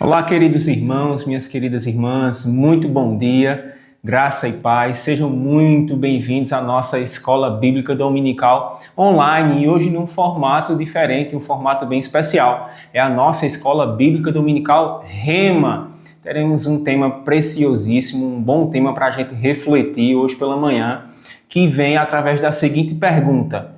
Olá, queridos irmãos, minhas queridas irmãs, muito bom dia, graça e paz. Sejam muito bem-vindos à nossa Escola Bíblica Dominical online e hoje num formato diferente, um formato bem especial. É a nossa Escola Bíblica Dominical Rema. Teremos um tema preciosíssimo, um bom tema para a gente refletir hoje pela manhã, que vem através da seguinte pergunta: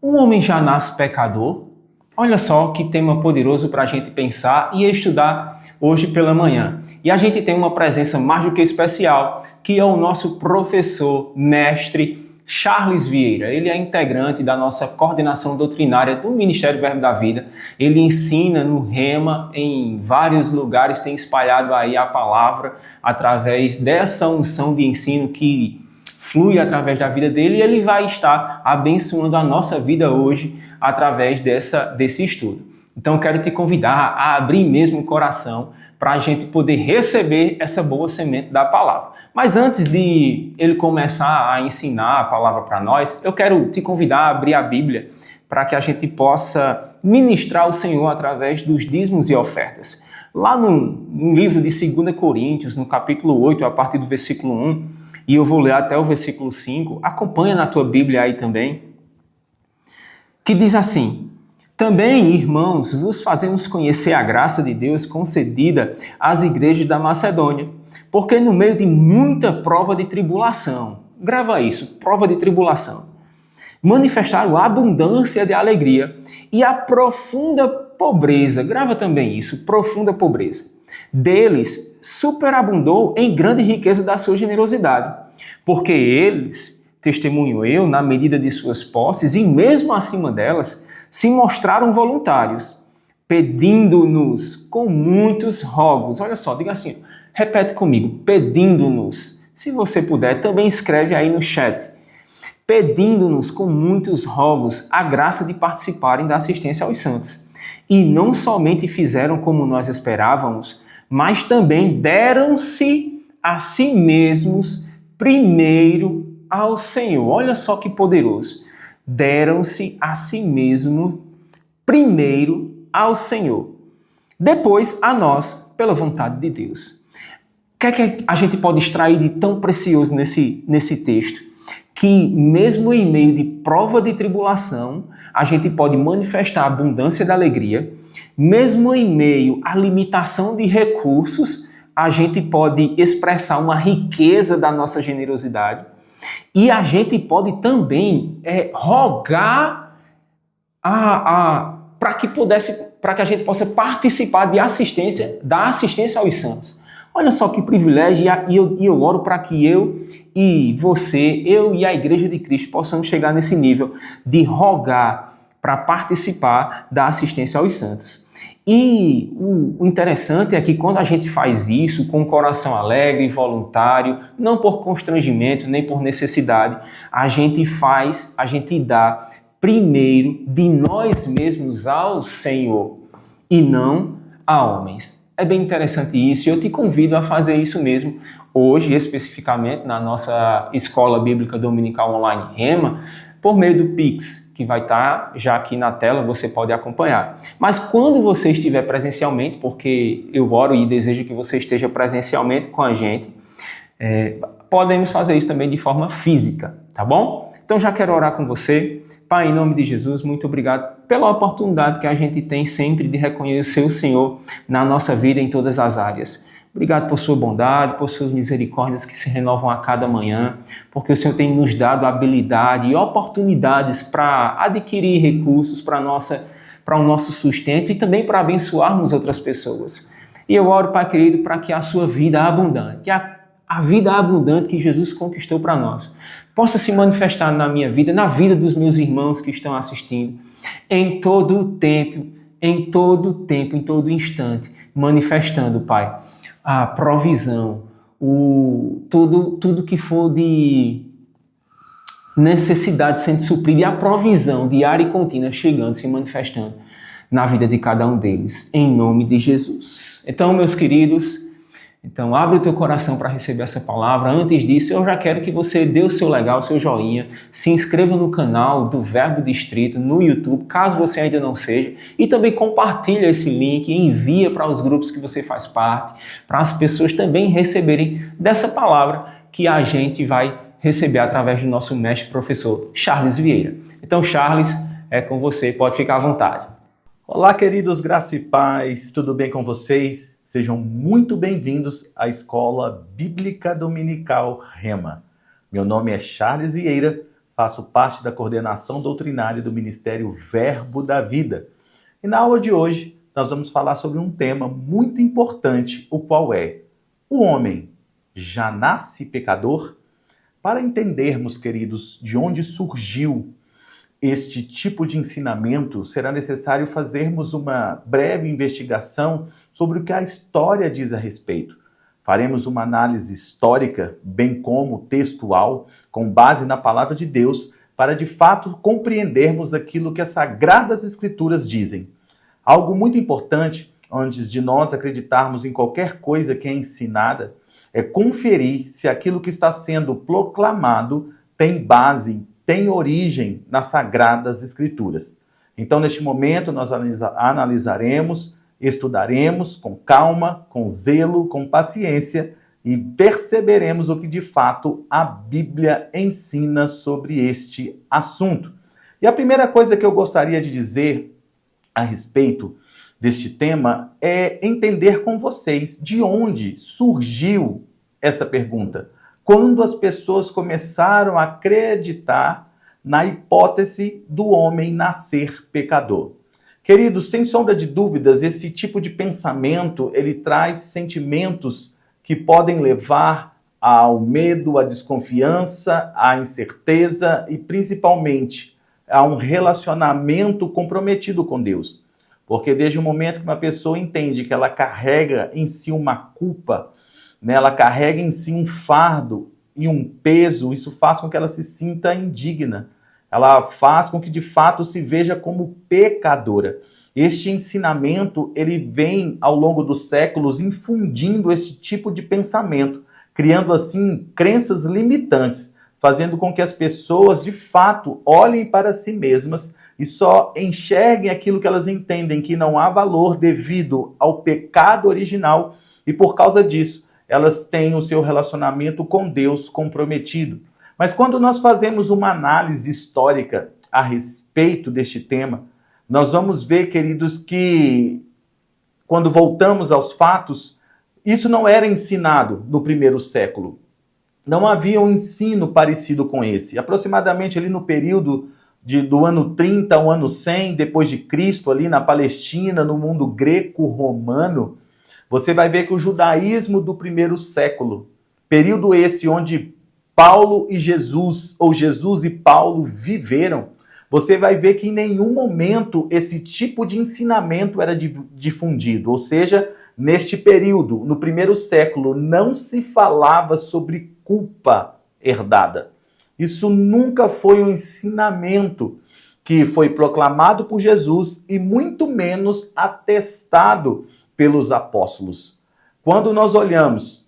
o homem já nasce pecador? Olha só que tema poderoso para a gente pensar e estudar hoje pela manhã. E a gente tem uma presença mais do que especial, que é o nosso professor, mestre Charles Vieira. Ele é integrante da nossa coordenação doutrinária do Ministério Verbo da Vida. Ele ensina no Rema em vários lugares, tem espalhado aí a palavra através dessa unção de ensino que flui através da vida dele, e ele vai estar abençoando a nossa vida hoje através desse estudo. Então, eu quero te convidar a abrir mesmo o coração para a gente poder receber essa boa semente da palavra. Mas antes de ele começar a ensinar a palavra para nós, eu quero te convidar a abrir a Bíblia para que a gente possa ministrar o Senhor através dos dízimos e ofertas. Lá no livro de 2 Coríntios, no capítulo 8, a partir do versículo 1, e eu vou ler até o versículo 5, acompanha na tua Bíblia aí também, que diz assim: também, irmãos, vos fazemos conhecer a graça de Deus concedida às igrejas da Macedônia, porque no meio de muita prova de tribulação, grava isso, prova de tribulação, manifestaram a abundância de alegria e a profunda pobreza, grava também isso, profunda pobreza, deles superabundou em grande riqueza da sua generosidade, porque eles, testemunho eu, na medida de suas posses, e mesmo acima delas, se mostraram voluntários, pedindo-nos com muitos rogos. Olha só, diga assim, repete comigo, pedindo-nos. Se você puder, também escreve aí no chat. Pedindo-nos com muitos rogos a graça de participarem da assistência aos santos. E não somente fizeram como nós esperávamos, mas também deram-se a si mesmos primeiro ao Senhor. Olha só que poderoso. Deram-se a si mesmo primeiro ao Senhor. Depois a nós, pela vontade de Deus. O que é que a gente pode extrair de tão precioso nesse texto? Que mesmo em meio de prova de tribulação, a gente pode manifestar a abundância da alegria, mesmo em meio à limitação de recursos, a gente pode expressar uma riqueza da nossa generosidade, e a gente pode também rogar para que a gente possa participar da assistência aos santos. Olha só que privilégio, e eu oro para que eu e você, eu e a Igreja de Cristo possamos chegar nesse nível de rogar para participar da assistência aos santos. E o interessante é que quando a gente faz isso com um coração alegre e voluntário, não por constrangimento nem por necessidade, a gente dá primeiro de nós mesmos ao Senhor e não a homens. É bem interessante isso e eu te convido a fazer isso mesmo hoje, especificamente na nossa Escola Bíblica Dominical Online Rema, por meio do Pix, que vai estar já aqui na tela, você pode acompanhar. Mas quando você estiver presencialmente, porque eu oro e desejo que você esteja presencialmente com a gente, podemos fazer isso também de forma física, tá bom? Então já quero orar com você. Pai, em nome de Jesus, muito obrigado pela oportunidade que a gente tem sempre de reconhecer o Senhor na nossa vida em todas as áreas. Obrigado por sua bondade, por suas misericórdias que se renovam a cada manhã, porque o Senhor tem nos dado habilidade e oportunidades para adquirir recursos para o nosso sustento e também para abençoarmos outras pessoas. E eu oro, Pai querido, para que a sua vida abundante, a vida abundante que Jesus conquistou para nós, possa se manifestar na minha vida, na vida dos meus irmãos que estão assistindo, em todo o tempo, em todo instante, manifestando, Pai, a provisão, tudo que for de necessidade sendo suprida e a provisão diária e contínua chegando, se manifestando na vida de cada um deles, em nome de Jesus. Então, meus queridos, Então, abre o teu coração para receber essa palavra. Antes disso, eu já quero que você dê o seu legal, o seu joinha, se inscreva no canal do Verbo Distrito no YouTube, caso você ainda não seja, e também compartilha esse link, envia para os grupos que você faz parte, para as pessoas também receberem dessa palavra que a gente vai receber através do nosso mestre professor Charles Vieira. Então, Charles, é com você, pode ficar à vontade. Olá, queridos, graça e paz, tudo bem com vocês? Sejam muito bem-vindos à Escola Bíblica Dominical Rema. Meu nome é Charles Vieira, faço parte da coordenação doutrinária do Ministério Verbo da Vida. E na aula de hoje, nós vamos falar sobre um tema muito importante, o qual é: o homem já nasce pecador? Para entendermos, queridos, de onde surgiu este tipo de ensinamento, será necessário fazermos uma breve investigação sobre o que a história diz a respeito. Faremos uma análise histórica, bem como textual, com base na palavra de Deus, para de fato compreendermos aquilo que as Sagradas Escrituras dizem. Algo muito importante, antes de nós acreditarmos em qualquer coisa que é ensinada, é conferir se aquilo que está sendo proclamado tem base, tem origem nas Sagradas Escrituras. Então, neste momento, nós analisaremos, estudaremos com calma, com zelo, com paciência e perceberemos o que de fato a Bíblia ensina sobre este assunto. E a primeira coisa que eu gostaria de dizer a respeito deste tema é entender com vocês de onde surgiu essa pergunta. Quando as pessoas começaram a acreditar na hipótese do homem nascer pecador. Queridos, sem sombra de dúvidas, esse tipo de pensamento, ele traz sentimentos que podem levar ao medo, à desconfiança, à incerteza e principalmente a um relacionamento comprometido com Deus. Porque desde o momento que uma pessoa entende que ela carrega em si uma culpa, ela carrega em si um fardo e um peso, isso faz com que ela se sinta indigna. Ela faz com que de fato se veja como pecadora. Este ensinamento, ele vem ao longo dos séculos infundindo esse tipo de pensamento, criando assim crenças limitantes, fazendo com que as pessoas de fato olhem para si mesmas e só enxerguem aquilo que elas entendem que não há valor devido ao pecado original e por causa disso elas têm o seu relacionamento com Deus comprometido. Mas quando nós fazemos uma análise histórica a respeito deste tema, nós vamos ver, queridos, que quando voltamos aos fatos, isso não era ensinado no primeiro século. Não havia um ensino parecido com esse. Aproximadamente ali no período do ano 30 ao ano 100 depois de Cristo, ali na Palestina, no mundo greco-romano, você vai ver que o judaísmo do primeiro século, período esse onde Paulo e Jesus, ou Jesus e Paulo viveram, você vai ver que em nenhum momento esse tipo de ensinamento era difundido. Ou seja, neste período, no primeiro século, não se falava sobre culpa herdada. Isso nunca foi um ensinamento que foi proclamado por Jesus e muito menos atestado pelos apóstolos. Quando nós olhamos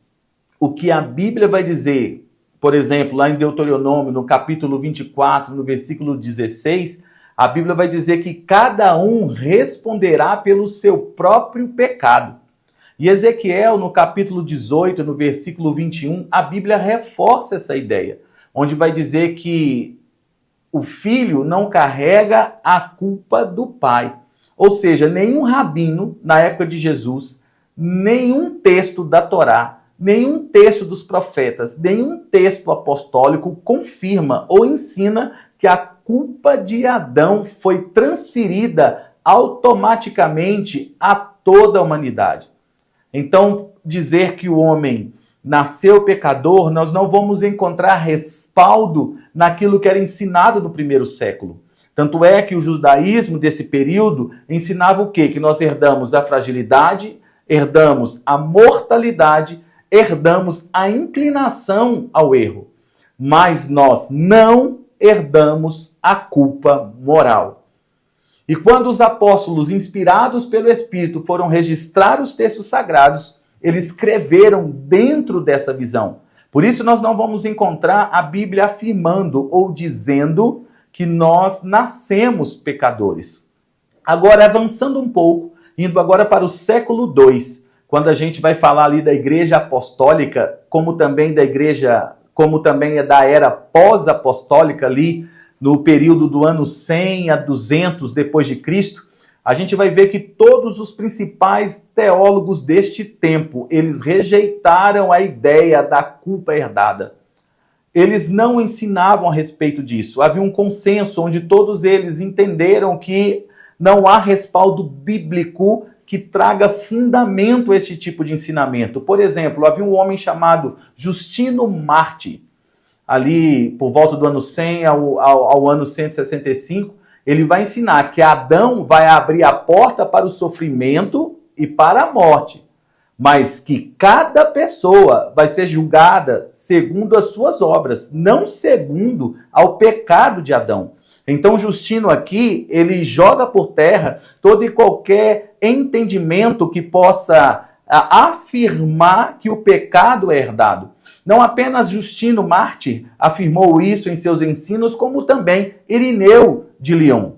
o que a Bíblia vai dizer, por exemplo, lá em Deuteronômio, no capítulo 24, no versículo 16, a Bíblia vai dizer que cada um responderá pelo seu próprio pecado. E Ezequiel, no capítulo 18, no versículo 21, a Bíblia reforça essa ideia, onde vai dizer que o filho não carrega a culpa do pai. Ou seja, nenhum rabino, na época de Jesus, nenhum texto da Torá, nenhum texto dos profetas, nenhum texto apostólico confirma ou ensina que a culpa de Adão foi transferida automaticamente a toda a humanidade. Então, dizer que o homem nasceu pecador, nós não vamos encontrar respaldo naquilo que era ensinado no primeiro século. Tanto é que o judaísmo desse período ensinava o quê? Que nós herdamos a fragilidade, herdamos a mortalidade, herdamos a inclinação ao erro. Mas nós não herdamos a culpa moral. E quando os apóstolos, inspirados pelo Espírito, foram registrar os textos sagrados, eles escreveram dentro dessa visão. Por isso nós não vamos encontrar a Bíblia afirmando ou dizendo que nós nascemos pecadores. Agora, avançando um pouco, indo agora para o século II, quando a gente vai falar ali da igreja apostólica, como também é da era pós-apostólica ali, no período do ano 100 a 200 depois de Cristo, a gente vai ver que todos os principais teólogos deste tempo, eles rejeitaram a ideia da culpa herdada. Eles não ensinavam a respeito disso. Havia um consenso onde todos eles entenderam que não há respaldo bíblico que traga fundamento a esse tipo de ensinamento. Por exemplo, havia um homem chamado Justino Mártir, ali por volta do ano 100 ao ano 165, ele vai ensinar que Adão vai abrir a porta para o sofrimento e para a morte, mas que cada pessoa vai ser julgada segundo as suas obras, não segundo ao pecado de Adão. Então, Justino aqui, ele joga por terra todo e qualquer entendimento que possa afirmar que o pecado é herdado. Não apenas Justino Mártir afirmou isso em seus ensinos, como também Irineu de Lyon.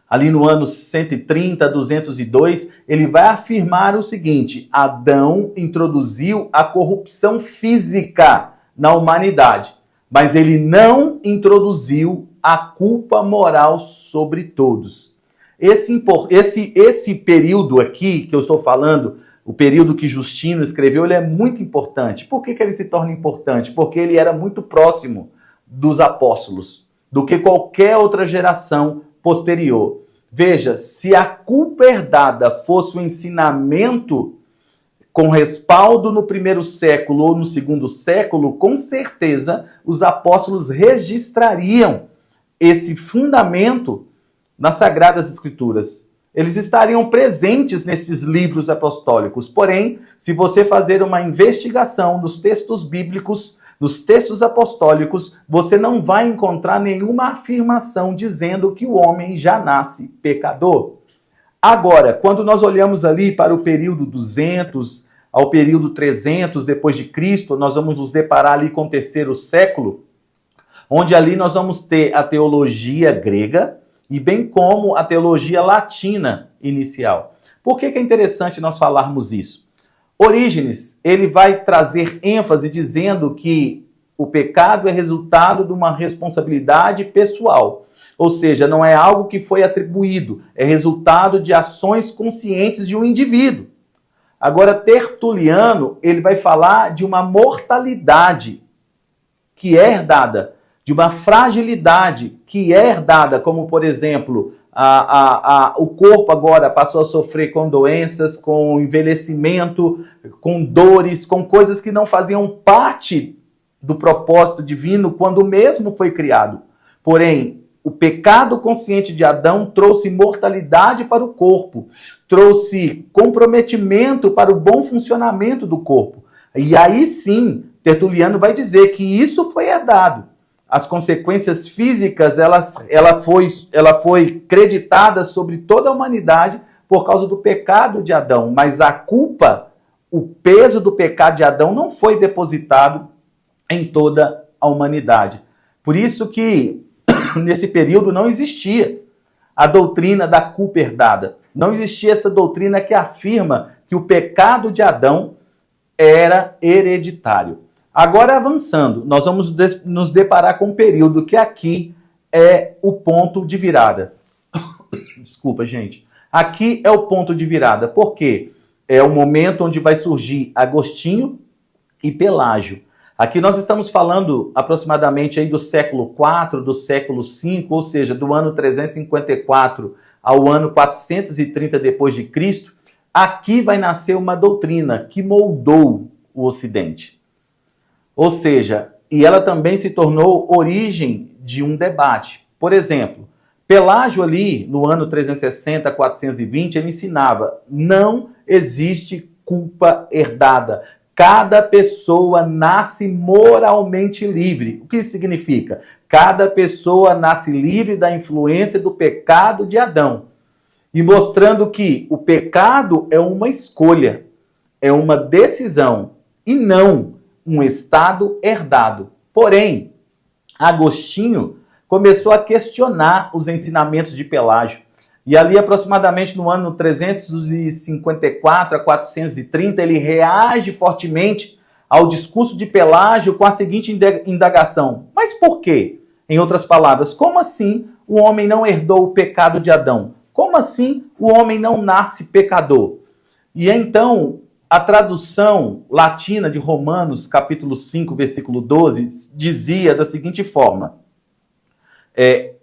Ali no ano 130, 202, ele vai afirmar o seguinte: Adão introduziu a corrupção física na humanidade, mas ele não introduziu a culpa moral sobre todos. Esse período aqui que eu estou falando, o período que Justino escreveu, ele é muito importante. Por que ele se torna importante? Porque ele era muito próximo dos apóstolos, do que qualquer outra geração posterior. Veja, se a culpa herdada fosse um ensinamento com respaldo no primeiro século ou no segundo século, com certeza os apóstolos registrariam esse fundamento nas Sagradas Escrituras. Eles estariam presentes nesses livros apostólicos. Porém, se você fazer uma investigação nos textos bíblicos, nos textos apostólicos, você não vai encontrar nenhuma afirmação dizendo que o homem já nasce pecador. Agora, quando nós olhamos ali para o período 200 ao período 300 depois de Cristo, nós vamos nos deparar ali com o terceiro século, onde ali nós vamos ter a teologia grega, e bem como a teologia latina inicial. Por que é interessante nós falarmos isso? Orígenes, ele vai trazer ênfase dizendo que o pecado é resultado de uma responsabilidade pessoal. Ou seja, não é algo que foi atribuído, é resultado de ações conscientes de um indivíduo. Agora, Tertuliano, ele vai falar de uma mortalidade que é herdada, de uma fragilidade que é herdada, como, por exemplo, o corpo agora passou a sofrer com doenças, com envelhecimento, com dores, com coisas que não faziam parte do propósito divino quando o mesmo foi criado. Porém, o pecado consciente de Adão trouxe mortalidade para o corpo, trouxe comprometimento para o bom funcionamento do corpo. E aí sim, Tertuliano vai dizer que isso foi herdado. As consequências físicas, ela foi creditada sobre toda a humanidade por causa do pecado de Adão. Mas a culpa, o peso do pecado de Adão não foi depositado em toda a humanidade. Por isso que, nesse período, não existia a doutrina da culpa herdada. Não existia essa doutrina que afirma que o pecado de Adão era hereditário. Agora, avançando, nós vamos nos deparar com um período que aqui é o ponto de virada. Desculpa, gente. Aqui é o ponto de virada. Por quê? É o momento onde vai surgir Agostinho e Pelágio. Aqui nós estamos falando aproximadamente aí do século IV, do século V, ou seja, do ano 354 ao ano 430 depois de Cristo. Aqui vai nascer uma doutrina que moldou o Ocidente. Ou seja, e ela também se tornou origem de um debate. Por exemplo, Pelágio ali, no ano 360, 420, ele ensinava: não existe culpa herdada. Cada pessoa nasce moralmente livre. O que isso significa? Cada pessoa nasce livre da influência do pecado de Adão. E mostrando que o pecado é uma escolha. é uma decisão e não um estado herdado. Porém, Agostinho começou a questionar os ensinamentos de Pelágio. E ali, aproximadamente no ano 354 a 430, ele reage fortemente ao discurso de Pelágio com a seguinte indagação: mas por quê? Em outras palavras, como assim o homem não herdou o pecado de Adão? Como assim o homem não nasce pecador? E então, a tradução latina de Romanos, capítulo 5, versículo 12, dizia da seguinte forma: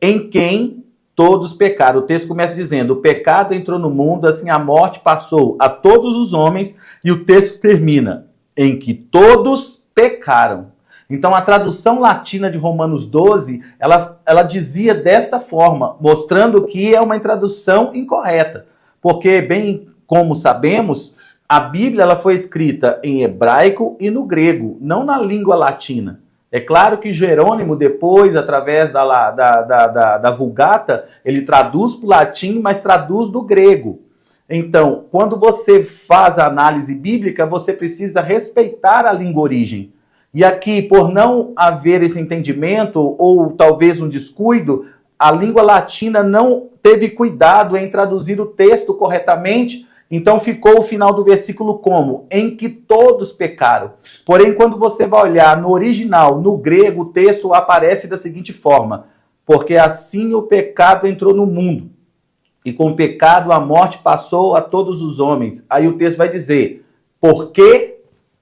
em quem todos pecaram. O texto começa dizendo: o pecado entrou no mundo, assim a morte passou a todos os homens, e o texto termina: em que todos pecaram. Então, a tradução latina de Romanos 12, ela dizia desta forma, mostrando que é uma tradução incorreta. Porque, bem como sabemos, a Bíblia ela foi escrita em hebraico e no grego, não na língua latina. É claro que Jerônimo, depois, através da Vulgata, ele traduz para o latim, mas traduz do grego. Então, quando você faz a análise bíblica, você precisa respeitar a língua origem. E aqui, por não haver esse entendimento, ou talvez um descuido, a língua latina não teve cuidado em traduzir o texto corretamente, então ficou o final do versículo como? Em que todos pecaram. Porém, quando você vai olhar no original, no grego, o texto aparece da seguinte forma: porque assim o pecado entrou no mundo, e com o pecado a morte passou a todos os homens. Aí o texto vai dizer: porque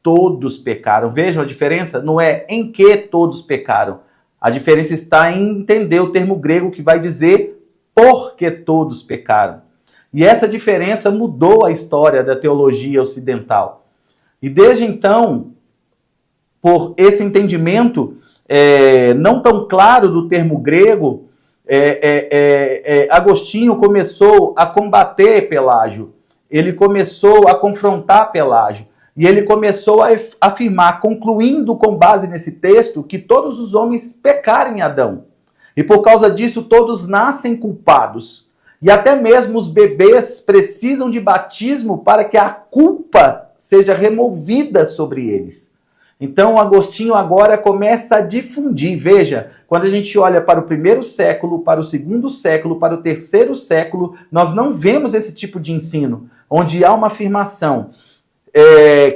todos pecaram. Vejam a diferença? Não é em que todos pecaram. A diferença está em entender o termo grego que vai dizer porque todos pecaram. E essa diferença mudou a história da teologia ocidental. E desde então, por esse entendimento não tão claro do termo grego, Agostinho começou a combater Pelágio. Ele começou a confrontar Pelágio. E ele começou a afirmar, concluindo com base nesse texto, que todos os homens pecaram em Adão. E por causa disso, todos nascem culpados. E até mesmo os bebês precisam de batismo para que a culpa seja removida sobre eles. Então, Agostinho agora começa a difundir. Veja, quando a gente olha para o primeiro século, para o segundo século, para o terceiro século, nós não vemos esse tipo de ensino, onde há uma afirmação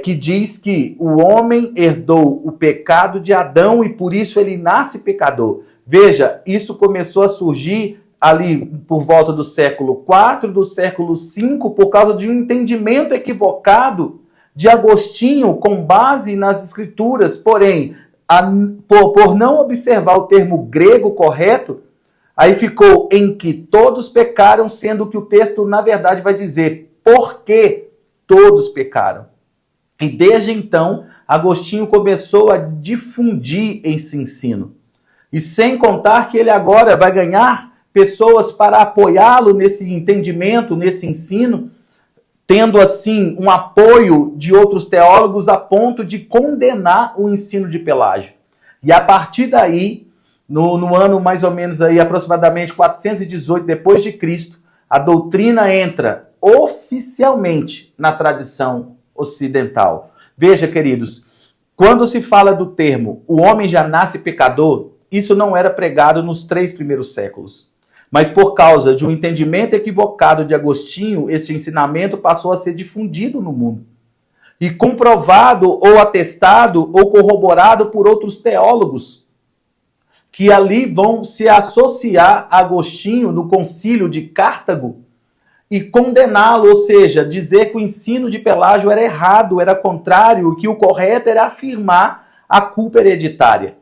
que diz que o homem herdou o pecado de Adão e por isso ele nasce pecador. Veja, isso começou a surgir ali por volta do século IV, do século V, por causa de um entendimento equivocado de Agostinho com base nas escrituras. Porém, por não observar o termo grego correto, aí ficou em que todos pecaram, sendo que o texto, na verdade, vai dizer porque todos pecaram. E desde então, Agostinho começou a difundir esse ensino. E sem contar que ele agora vai ganhar pessoas para apoiá-lo nesse entendimento, nesse ensino, tendo assim um apoio de outros teólogos a ponto de condenar o ensino de Pelágio. E a partir daí, no ano mais ou menos aí, aproximadamente 418 depois de Cristo, a doutrina entra oficialmente na tradição ocidental. Veja, queridos, quando se fala do termo o homem já nasce pecador, isso não era pregado nos 3 primeiros séculos. Mas por causa de um entendimento equivocado de Agostinho, esse ensinamento passou a ser difundido no mundo. E comprovado ou atestado ou corroborado por outros teólogos, que ali vão se associar a Agostinho no concílio de Cartago e condená-lo, ou seja, dizer que o ensino de Pelágio era errado, era contrário, que o correto era afirmar a culpa hereditária.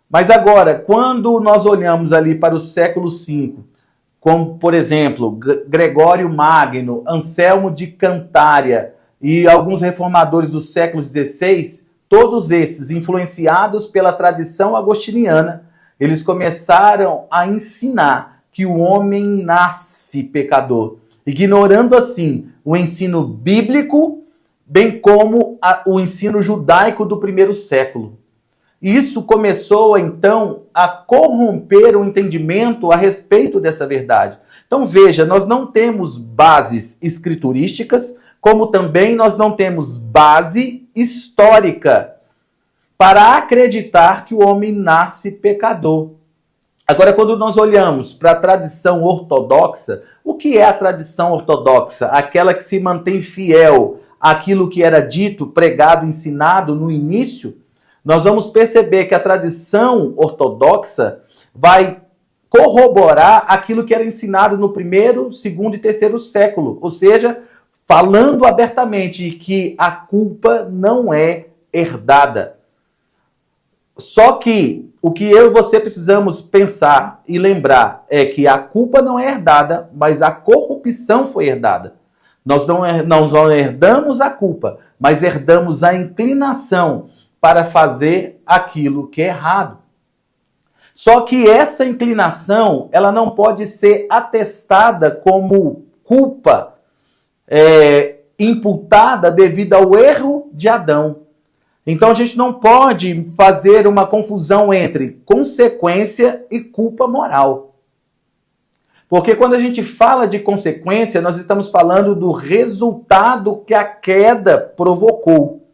Mas agora, quando nós olhamos ali para o século V, como, por exemplo, Gregório Magno, Anselmo de Cantária e alguns reformadores do século XVI, todos esses, influenciados pela tradição agostiniana, eles começaram a ensinar que o homem nasce pecador, ignorando assim o ensino bíblico, bem como o ensino judaico do primeiro século. Isso começou, então, a corromper o entendimento a respeito dessa verdade. Então, veja, nós não temos bases escriturísticas, como também nós não temos base histórica para acreditar que o homem nasce pecador. Agora, quando nós olhamos para a tradição ortodoxa, o que é a tradição ortodoxa? Aquela que se mantém fiel àquilo que era dito, pregado, ensinado no início. Nós vamos perceber que a tradição ortodoxa vai corroborar aquilo que era ensinado no primeiro, segundo e terceiro século. Ou seja, falando abertamente que a culpa não é herdada. Só que o que eu e você precisamos pensar e lembrar é que a culpa não é herdada, mas a corrupção foi herdada. Nós não herdamos a culpa, mas herdamos a inclinação para fazer aquilo que é errado. Só que essa inclinação, ela não pode ser atestada como culpa imputada devido ao erro de Adão. Então a gente não pode fazer uma confusão entre consequência e culpa moral. Porque quando a gente fala de consequência, nós estamos falando do resultado que a queda provocou.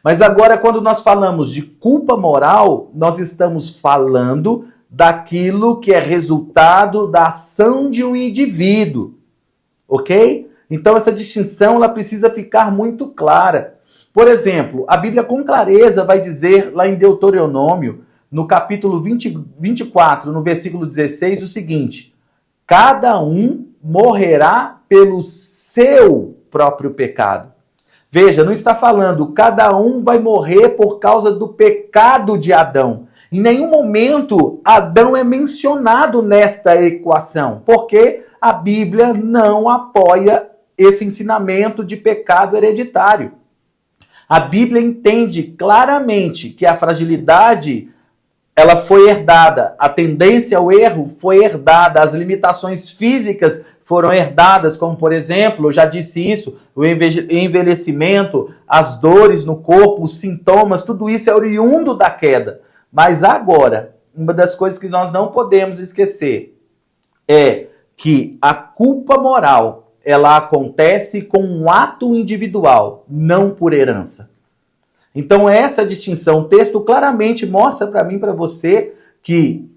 Mas agora, quando nós falamos de culpa moral, nós estamos falando daquilo que é resultado da ação de um indivíduo. Ok? Então essa distinção ela precisa ficar muito clara. Por exemplo, a Bíblia com clareza vai dizer lá em Deuteronômio, no capítulo 24, no versículo 16, o seguinte: cada um morrerá pelo seu próprio pecado. Veja, não está falando cada um vai morrer por causa do pecado de Adão. Em nenhum momento Adão é mencionado nesta equação, porque a Bíblia não apoia esse ensinamento de pecado hereditário. A Bíblia entende claramente que a fragilidade ela foi herdada, a tendência ao erro foi herdada, as limitações físicas foram herdadas, como por exemplo, eu já disse isso, o envelhecimento, as dores no corpo, os sintomas, tudo isso é oriundo da queda. Mas agora, uma das coisas que nós não podemos esquecer é que a culpa moral ela acontece com um ato individual, não por herança. Então essa distinção, o texto claramente mostra para mim e para você que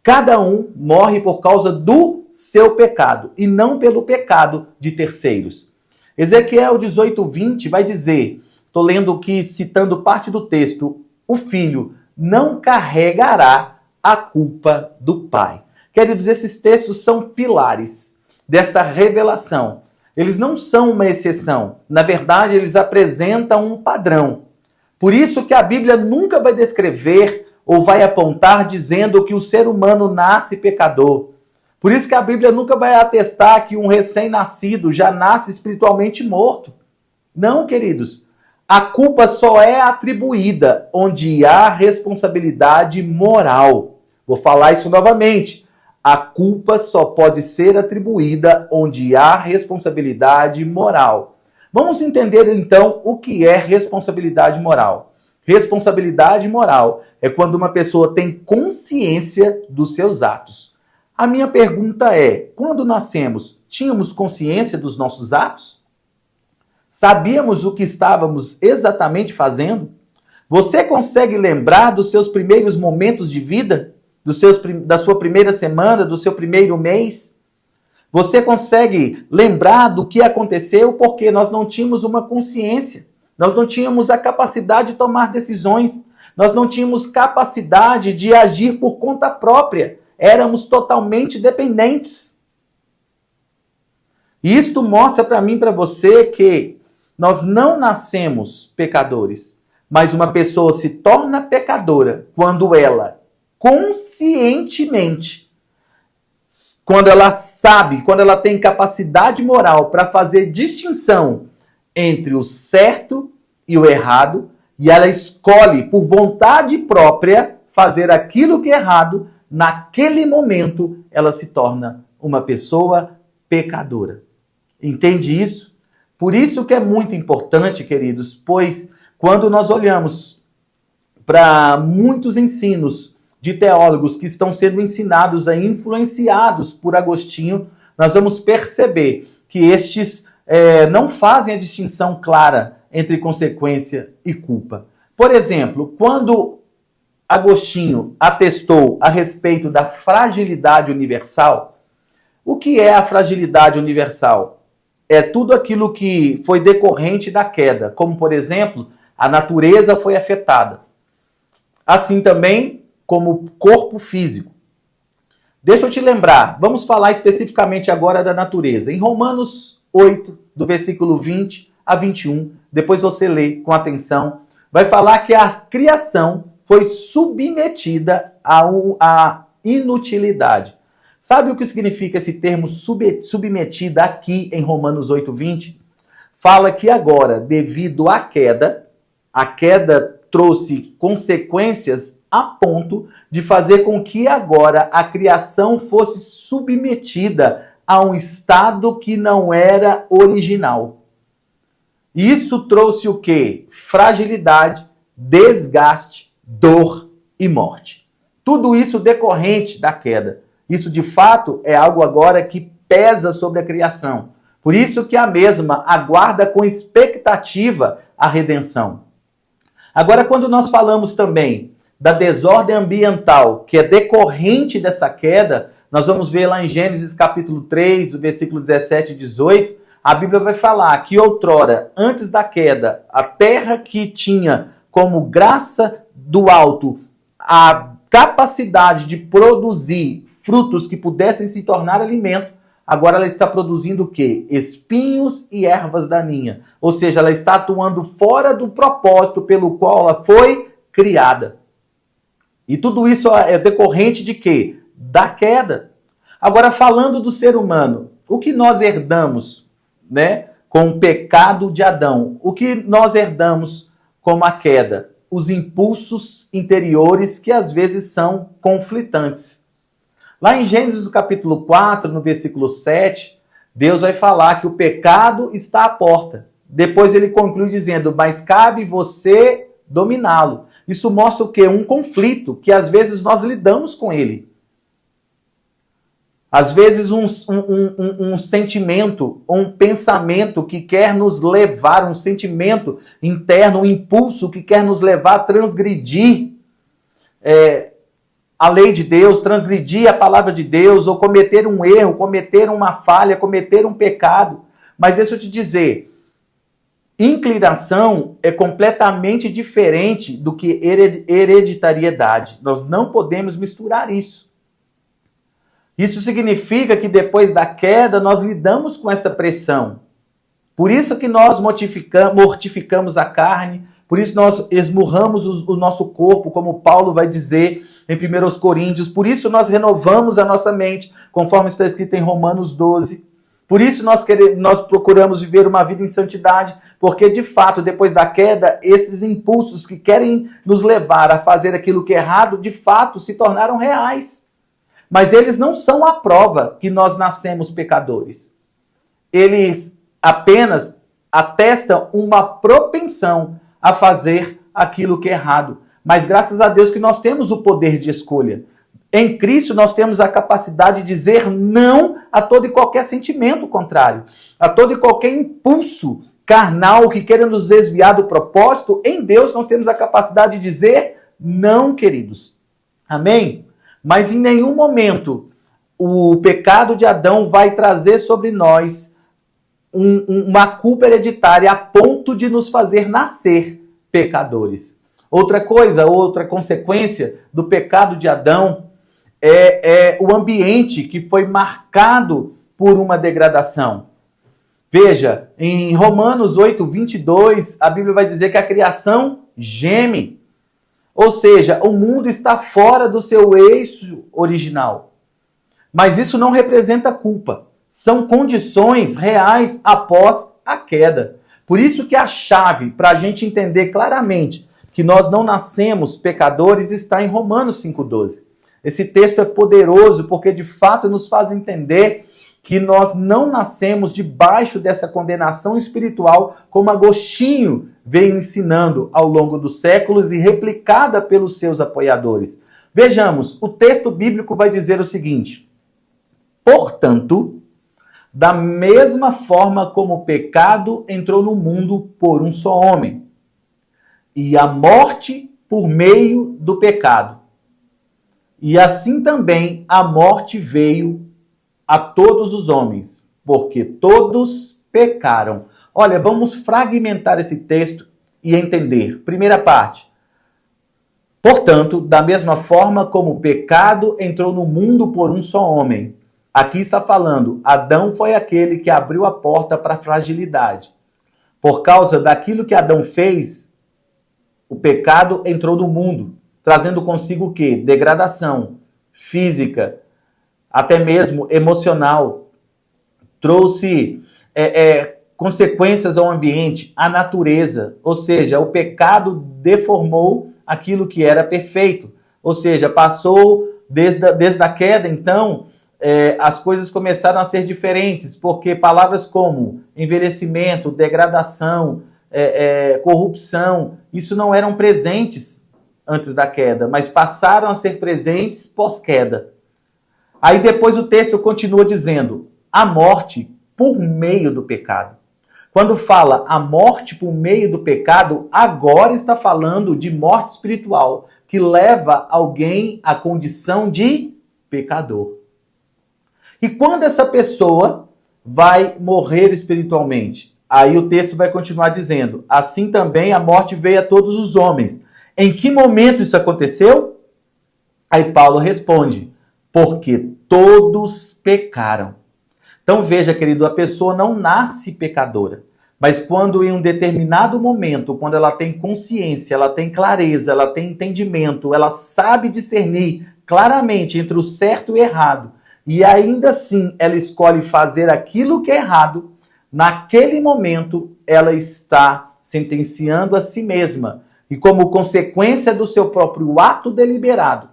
cada um morre por causa do seu pecado e não pelo pecado de terceiros. Ezequiel 18:20 vai dizer, estou lendo aqui, citando parte do texto, o filho não carregará a culpa do pai. Queridos, esses textos são pilares desta revelação. Eles não são uma exceção. Na verdade, eles apresentam um padrão. Por isso que a Bíblia nunca vai descrever ou vai apontar dizendo que o ser humano nasce pecador. Por isso que a Bíblia nunca vai atestar que um recém-nascido já nasce espiritualmente morto. Não, queridos. A culpa só é atribuída onde há responsabilidade moral. Vou falar isso novamente. A culpa só pode ser atribuída onde há responsabilidade moral. Vamos entender então o que é responsabilidade moral. Responsabilidade moral é quando uma pessoa tem consciência dos seus atos. A minha pergunta é, quando nascemos, tínhamos consciência dos nossos atos? Sabíamos o que estávamos exatamente fazendo? Você consegue lembrar dos seus primeiros momentos de vida? Da sua primeira semana, do seu primeiro mês? Você consegue lembrar do que aconteceu porque nós não tínhamos uma consciência. Nós não tínhamos a capacidade de tomar decisões. Nós não tínhamos capacidade de agir por conta própria. Éramos totalmente dependentes. E isto mostra para mim e para você que nós não nascemos pecadores, mas uma pessoa se torna pecadora quando ela conscientemente, quando ela sabe, quando ela tem capacidade moral para fazer distinção entre o certo e o errado, e ela escolhe por vontade própria fazer aquilo que é errado, naquele momento ela se torna uma pessoa pecadora. Entende isso? Por isso que é muito importante, queridos, pois quando nós olhamos para muitos ensinos de teólogos que estão sendo ensinados e influenciados por Agostinho, nós vamos perceber que estes não fazem a distinção clara entre consequência e culpa. Por exemplo, quando Agostinho atestou a respeito da fragilidade universal, o que é a fragilidade universal? É tudo aquilo que foi decorrente da queda, como, por exemplo, a natureza foi afetada. Assim também como o corpo físico. Deixa eu te lembrar, vamos falar especificamente agora da natureza. Em Romanos 8, do versículo 20 a 21, depois você lê com atenção, vai falar que a criação foi submetida à inutilidade. Sabe o que significa esse termo submetida aqui em Romanos 8, 20? Fala que agora, devido à queda trouxe consequências a ponto de fazer com que agora a criação fosse submetida a um estado que não era original. Isso trouxe o quê? Fragilidade, desgaste, dor e morte. Tudo isso decorrente da queda. Isso, de fato, é algo agora que pesa sobre a criação. Por isso que a mesma aguarda com expectativa a redenção. Agora, quando nós falamos também da desordem ambiental, que é decorrente dessa queda, nós vamos ver lá em Gênesis capítulo 3, o versículo 17 e 18, a Bíblia vai falar que outrora, antes da queda, a terra que tinha como graça do alto a capacidade de produzir frutos que pudessem se tornar alimento, agora ela está produzindo o quê? Espinhos e ervas daninhas. Ou seja, ela está atuando fora do propósito pelo qual ela foi criada. E tudo isso é decorrente de quê? Da queda. Agora, falando do ser humano, o que nós herdamos, né, com o pecado de Adão? O que nós herdamos com a queda? Os impulsos interiores que às vezes são conflitantes. Lá em Gênesis, capítulo 4, no versículo 7, Deus vai falar que o pecado está à porta. Depois ele conclui dizendo, mas cabe você dominá-lo. Isso mostra o quê? Um conflito, que às vezes nós lidamos com ele. Às vezes um sentimento, um pensamento que quer nos levar, um sentimento interno, um impulso que quer nos levar a transgredir a lei de Deus, transgredir a palavra de Deus, ou cometer um erro, cometer uma falha, cometer um pecado. Mas deixa eu te dizer, inclinação é completamente diferente do que hereditariedade. Nós não podemos misturar isso. Isso significa que depois da queda nós lidamos com essa pressão. Por isso que nós mortificamos a carne, por isso nós esmurramos o nosso corpo, como Paulo vai dizer em 1 Coríntios. Por isso nós renovamos a nossa mente, conforme está escrito em Romanos 12. Por isso nós procuramos viver uma vida em santidade, porque de fato, depois da queda, esses impulsos que querem nos levar a fazer aquilo que é errado, de fato se tornaram reais. Mas eles não são a prova que nós nascemos pecadores. Eles apenas atestam uma propensão a fazer aquilo que é errado. Mas graças a Deus que nós temos o poder de escolha. Em Cristo nós temos a capacidade de dizer não a todo e qualquer sentimento contrário, a todo e qualquer impulso carnal que queira nos desviar do propósito. Em Deus nós temos a capacidade de dizer não, queridos. Amém? Mas em nenhum momento o pecado de Adão vai trazer sobre nós uma culpa hereditária a ponto de nos fazer nascer pecadores. Outra coisa, outra consequência do pecado de Adão é o ambiente que foi marcado por uma degradação. Veja, em Romanos 8, 22, a Bíblia vai dizer que a criação geme. Ou seja, o mundo está fora do seu eixo original. Mas isso não representa culpa. São condições reais após a queda. Por isso que a chave para a gente entender claramente que nós não nascemos pecadores está em Romanos 5,12. Esse texto é poderoso porque de fato nos faz entender que nós não nascemos debaixo dessa condenação espiritual, como Agostinho veio ensinando ao longo dos séculos e replicada pelos seus apoiadores. Vejamos, o texto bíblico vai dizer o seguinte: portanto, Da mesma forma como o pecado entrou no mundo por um só homem, e a morte por meio do pecado. E assim também a morte veio a todos os homens, porque todos pecaram. Olha, vamos fragmentar esse texto e entender. Primeira parte. Portanto, da mesma forma como o pecado entrou no mundo por um só homem. Aqui está falando, Adão foi aquele que abriu a porta para a fragilidade. Por causa daquilo que Adão fez, o pecado entrou no mundo, trazendo consigo o quê? Degradação física, até mesmo emocional. Trouxe consequências ao ambiente, à natureza. Ou seja, o pecado deformou aquilo que era perfeito. Ou seja, passou desde a queda, então, as coisas começaram a ser diferentes, porque palavras como envelhecimento, degradação, corrupção, isso não eram presentes antes da queda, mas passaram a ser presentes pós-queda. Aí depois o texto continua dizendo, a morte por meio do pecado. Quando fala a morte por meio do pecado, agora está falando de morte espiritual, que leva alguém à condição de pecador. E quando essa pessoa vai morrer espiritualmente? Aí o texto vai continuar dizendo, assim também a morte veio a todos os homens. Em que momento isso aconteceu? Aí Paulo responde, porque todos pecaram. Então veja, querido, a pessoa não nasce pecadora, mas quando em um determinado momento, quando ela tem consciência, ela tem clareza, ela tem entendimento, ela sabe discernir claramente entre o certo e o errado, e ainda assim ela escolhe fazer aquilo que é errado, naquele momento ela está sentenciando a si mesma, e como consequência do seu próprio ato deliberado,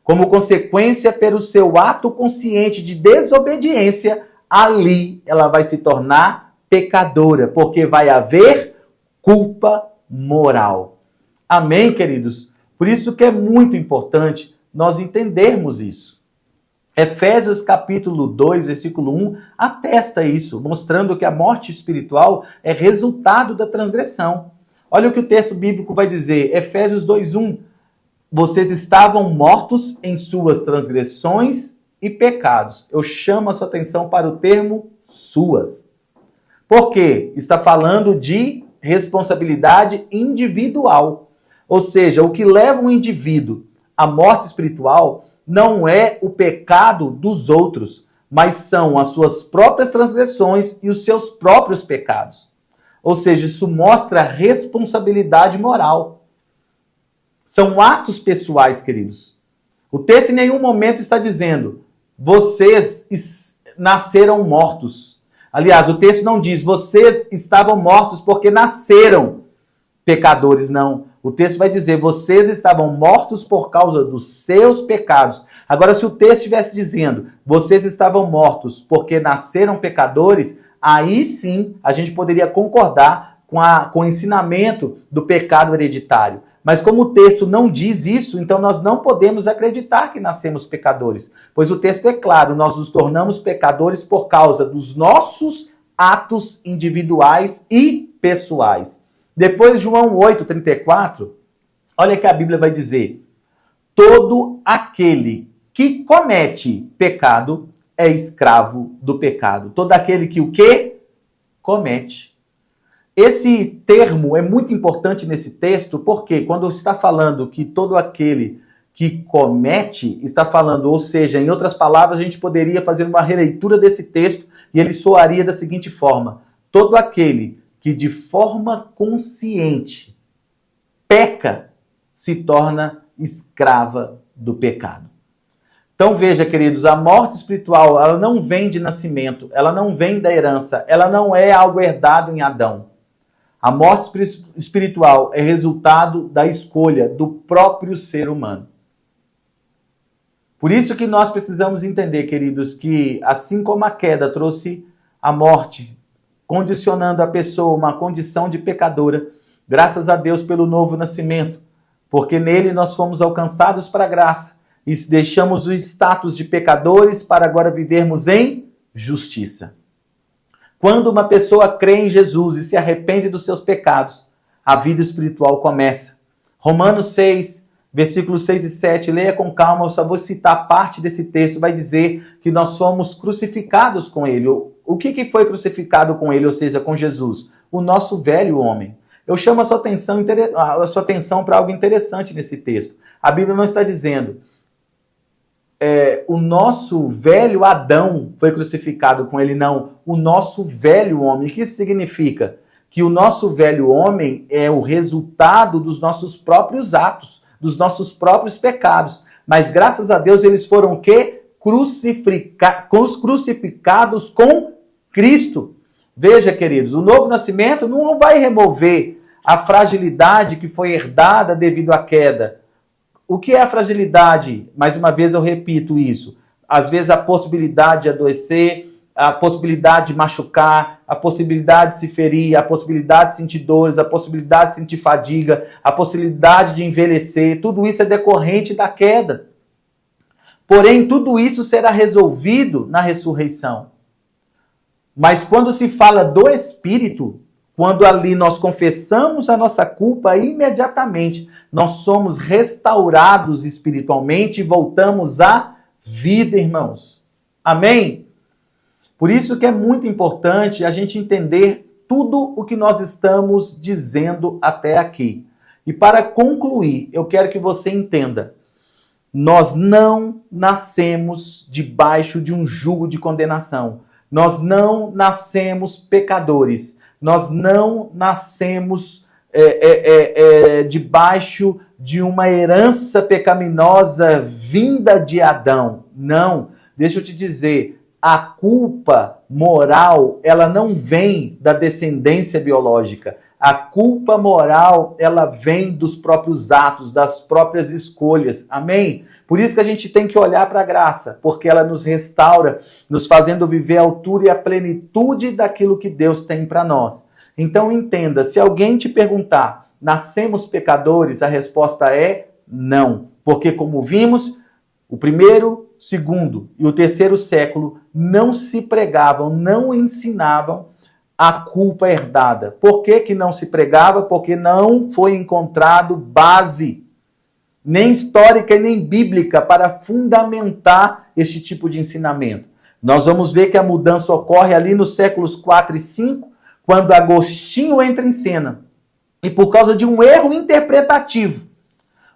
como consequência pelo seu ato consciente de desobediência, ali ela vai se tornar pecadora, porque vai haver culpa moral. Amém, queridos? Por isso que é muito importante nós entendermos isso. Efésios capítulo 2, versículo 1, atesta isso, mostrando que a morte espiritual é resultado da transgressão. Olha o que o texto bíblico vai dizer, Efésios 2:1. Vocês estavam mortos em suas transgressões e pecados. Eu chamo a sua atenção para o termo suas. Por quê? Está falando de responsabilidade individual. Ou seja, o que leva um indivíduo à morte espiritual não é o pecado dos outros, mas são as suas próprias transgressões e os seus próprios pecados. Ou seja, isso mostra responsabilidade moral. São atos pessoais, queridos. O texto em nenhum momento está dizendo, vocês nasceram mortos. Aliás, o texto não diz, vocês estavam mortos porque nasceram pecadores, não. O texto vai dizer, vocês estavam mortos por causa dos seus pecados. Agora, se o texto estivesse dizendo, vocês estavam mortos porque nasceram pecadores, aí sim a gente poderia concordar com o ensinamento do pecado hereditário. Mas como o texto não diz isso, então nós não podemos acreditar que nascemos pecadores. Pois o texto é claro, nós nos tornamos pecadores por causa dos nossos atos individuais e pessoais. Depois, João 8,34, olha que a Bíblia vai dizer, todo aquele que comete pecado é escravo do pecado. Todo aquele que o quê? Comete. Esse termo é muito importante nesse texto, porque quando está falando que todo aquele que comete, está falando, ou seja, em outras palavras, a gente poderia fazer uma releitura desse texto e ele soaria da seguinte forma, todo aquele que de forma consciente peca, se torna escrava do pecado. Então veja, queridos, a morte espiritual, ela não vem de nascimento, ela não vem da herança, ela não é algo herdado em Adão. A morte espiritual é resultado da escolha do próprio ser humano. Por isso que nós precisamos entender, queridos, que assim como a queda trouxe a morte, condicionando a pessoa a uma condição de pecadora, graças a Deus pelo novo nascimento, porque nele nós fomos alcançados para a graça e deixamos o status de pecadores para agora vivermos em justiça. Quando uma pessoa crê em Jesus e se arrepende dos seus pecados, a vida espiritual começa. Romanos 6, versículos 6 e 7, leia com calma, eu só vou citar parte desse texto, vai dizer que nós somos crucificados com ele. O que foi crucificado com ele, ou seja, com Jesus? O nosso velho homem. Eu chamo a sua atenção para algo interessante nesse texto. A Bíblia não está dizendo o nosso velho Adão foi crucificado com ele, não. O nosso velho homem. O que isso significa? Que o nosso velho homem é o resultado dos nossos próprios atos, dos nossos próprios pecados. Mas graças a Deus eles foram o quê? Crucificados com Cristo. Veja, queridos, o novo nascimento não vai remover a fragilidade que foi herdada devido à queda. O que é a fragilidade? Mais uma vez eu repito isso. Às vezes a possibilidade de adoecer, a possibilidade de machucar, a possibilidade de se ferir, a possibilidade de sentir dores, a possibilidade de sentir fadiga, a possibilidade de envelhecer, tudo isso é decorrente da queda. Porém, tudo isso será resolvido na ressurreição. Mas quando se fala do Espírito, quando ali nós confessamos a nossa culpa, imediatamente nós somos restaurados espiritualmente e voltamos à vida, irmãos. Amém? Por isso que é muito importante a gente entender tudo o que nós estamos dizendo até aqui. E para concluir, eu quero que você entenda. Nós não nascemos debaixo de um jugo de condenação. Nós não nascemos pecadores. Nós não nascemos debaixo de uma herança pecaminosa vinda de Adão. Não. Deixa eu te dizer, a culpa moral, ela não vem da descendência biológica. A culpa moral, ela vem dos próprios atos, das próprias escolhas. Amém? Por isso que a gente tem que olhar para a graça, porque ela nos restaura, nos fazendo viver a altura e a plenitude daquilo que Deus tem para nós. Então entenda, se alguém te perguntar, nascemos pecadores? A resposta é não. Porque como vimos, o primeiro, segundo e o terceiro século não se pregavam, não ensinavam a culpa herdada. Por que que não se pregava? Porque não foi encontrado base, nem histórica e nem bíblica, para fundamentar este tipo de ensinamento. Nós vamos ver que a mudança ocorre ali nos séculos 4 e 5, quando Agostinho entra em cena. E por causa de um erro interpretativo,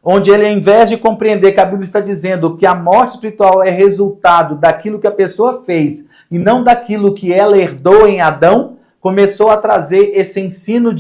onde ele, ao invés de compreender que a Bíblia está dizendo que a morte espiritual é resultado daquilo que a pessoa fez e não daquilo que ela herdou em Adão, começou a trazer esse ensino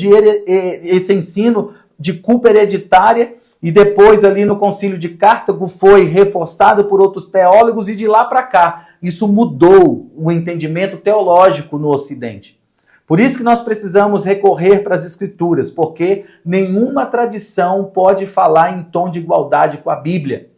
de culpa hereditária, e depois ali no Concílio de Cartago foi reforçado por outros teólogos, e de lá para cá isso mudou o entendimento teológico no Ocidente. Por isso que nós precisamos recorrer para as Escrituras, porque nenhuma tradição pode falar em tom de igualdade com a Bíblia.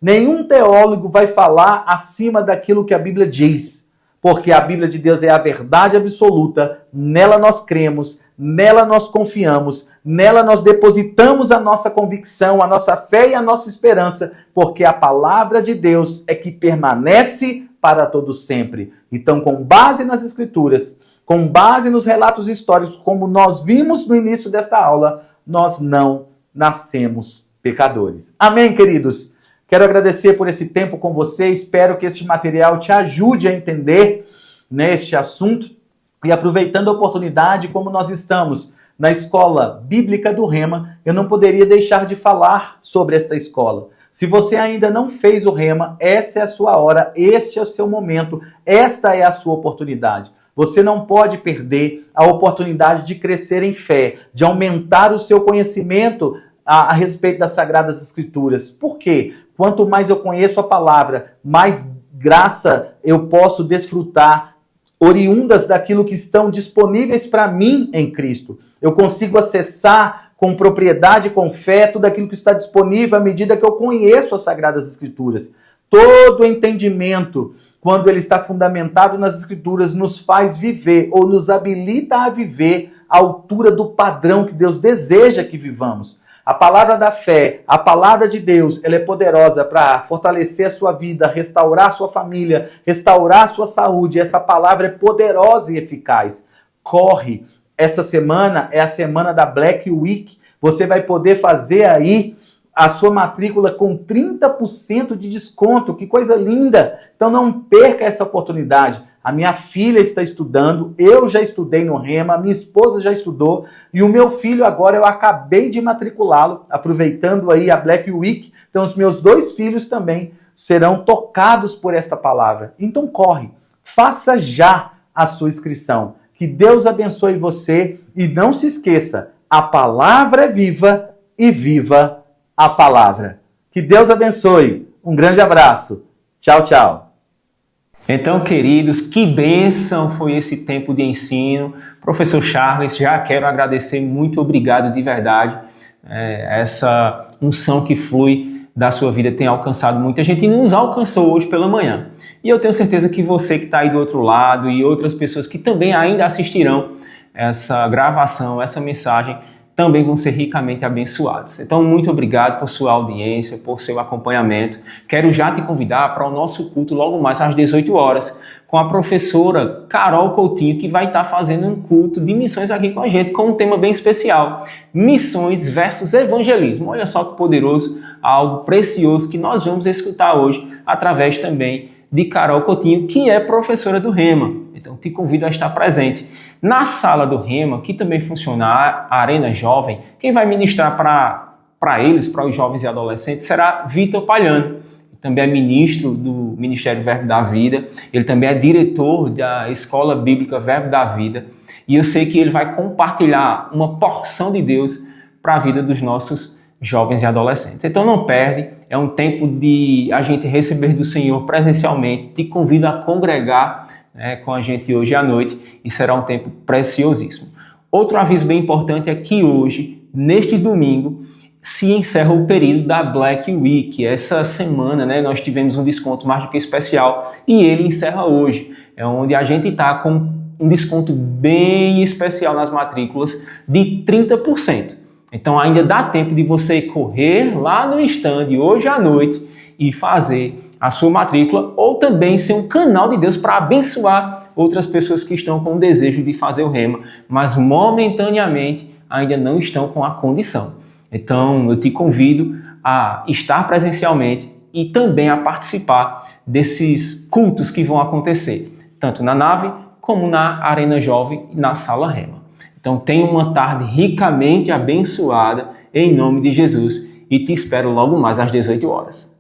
Nenhum teólogo vai falar acima daquilo que a Bíblia diz, porque a Bíblia de Deus é a verdade absoluta, nela nós cremos, nela nós confiamos, nela nós depositamos a nossa convicção, a nossa fé e a nossa esperança, porque a palavra de Deus é que permanece para todo sempre. Então, com base nas Escrituras, com base nos relatos históricos, como nós vimos no início desta aula, nós não nascemos pecadores. Amém, queridos? Quero agradecer por esse tempo com você, espero que este material te ajude a entender este assunto. E aproveitando a oportunidade, como nós estamos na Escola Bíblica do Rema, eu não poderia deixar de falar sobre esta escola. Se você ainda não fez o Rema, essa é a sua hora, este é o seu momento, esta é a sua oportunidade. Você não pode perder a oportunidade de crescer em fé, de aumentar o seu conhecimento a respeito das Sagradas Escrituras. Por quê? Quanto mais eu conheço a palavra, mais graça eu posso desfrutar, oriundas daquilo que estão disponíveis para mim em Cristo. Eu consigo acessar com propriedade, com fé, tudo aquilo que está disponível à medida que eu conheço as Sagradas Escrituras. Todo entendimento, quando ele está fundamentado nas Escrituras, nos faz viver ou nos habilita a viver à altura do padrão que Deus deseja que vivamos. A palavra da fé, a palavra de Deus, ela é poderosa para fortalecer a sua vida, restaurar a sua família, restaurar a sua saúde. Essa palavra é poderosa e eficaz. Corre! Esta semana é a semana da Black Week. Você vai poder fazer aí a sua matrícula com 30% de desconto. Que coisa linda! Então não perca essa oportunidade. A minha filha está estudando, eu já estudei no Rema, minha esposa já estudou e o meu filho agora eu acabei de matriculá-lo, aproveitando aí a Black Week. Então os meus 2 filhos também serão tocados por esta palavra. Então corre, faça já a sua inscrição. Que Deus abençoe você e não se esqueça, a palavra é viva e viva a palavra. Que Deus abençoe. Um grande abraço. Tchau, tchau. Então, queridos, que bênção foi esse tempo de ensino. Professor Charles, já quero agradecer, muito obrigado de verdade. Essa unção que flui da sua vida tem alcançado muita gente e nos alcançou hoje pela manhã. E eu tenho certeza que você que está aí do outro lado e outras pessoas que também ainda assistirão essa gravação, essa mensagem, também vão ser ricamente abençoados. Então, muito obrigado por sua audiência, por seu acompanhamento. Quero já te convidar para o nosso culto logo mais às 18 horas, com a professora Carol Coutinho, que vai estar fazendo um culto de missões aqui com a gente, com um tema bem especial: missões versus evangelismo. Olha só que poderoso, algo precioso que nós vamos escutar hoje, através também de Carol Coutinho, que é professora do Rema. Então, te convido a estar presente. Na sala do Rema, que também funciona a Arena Jovem, quem vai ministrar para eles, para os jovens e adolescentes, será Vitor Palhano. Também é ministro do Ministério Verbo da Vida, ele também é diretor da Escola Bíblica Verbo da Vida, e eu sei que ele vai compartilhar uma porção de Deus para a vida dos nossos jovens e adolescentes. Então não perde, é um tempo de a gente receber do Senhor presencialmente. Te convido a congregar com a gente hoje à noite e será um tempo preciosíssimo. Outro aviso bem importante é que hoje, neste domingo, se encerra o período da Black Week. Essa semana, nós tivemos um desconto mais do que especial e ele encerra hoje. É onde a gente está com um desconto bem especial nas matrículas de 30%. Então ainda dá tempo de você correr lá no stand hoje à noite e fazer a sua matrícula, ou também ser um canal de Deus para abençoar outras pessoas que estão com o desejo de fazer o Rema, mas momentaneamente ainda não estão com a condição. Então eu te convido a estar presencialmente e também a participar desses cultos que vão acontecer, tanto na nave como na Arena Jovem e na Sala Rema. Então tenha uma tarde ricamente abençoada em nome de Jesus e te espero logo mais às 18 horas.